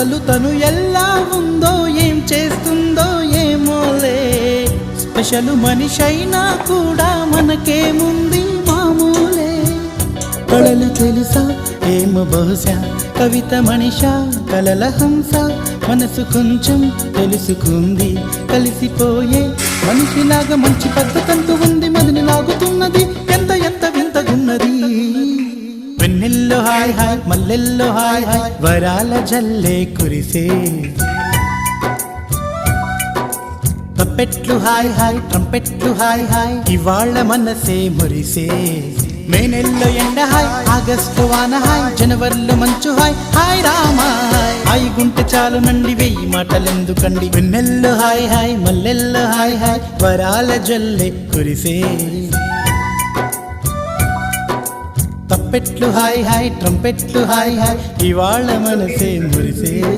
తను ఎలా ఉందో ఏం చేస్తుందో ఏమోలే, స్పెషల్ మనిషైనా కూడా మనకేముంది మామూలే. కళలు తెలుసా ఏమో బహుశా, కవిత మనిషా కలల హంస, మనసు కొంచెం తెలుసుకుంది కలిసిపోయే మనిషిలాగా, మంచి పద్ధతంటూ ఉంది, మదిని లాగుతున్నది ఎంత ఎంత వింతగున్నది. వెన్నెల్లో హాయ్ హాయ్ మల్లెల్లో హాయ్ హాయ్, వరాల జల్లే కురిసే. తప్పెట్లు హాయ్ హాయ్ ట్రంపెట్లు హాయ్ హాయ్, ఇవాళ్ళ మనసే మురిసే. మే నెల్లో ఎండ హాయ్, ఆగస్టు వాన హాయ్, జనవరిలో మంచు హాయ్, హాయ్ రామా హాయ్ గుంటె చాలు నండి, వెయ్యి మాటలెందుకండి. వెన్నెల్లో హాయ్ హాయ్ మల్లెల్లో హాయ్ హాయ్, వరాల జల్లే కురిసే. తప్పెట్లు హాయ్ హాయ్ ట్రంపెట్లు హాయ్ హాయ్, ఇవాళ మనసే మురిసే.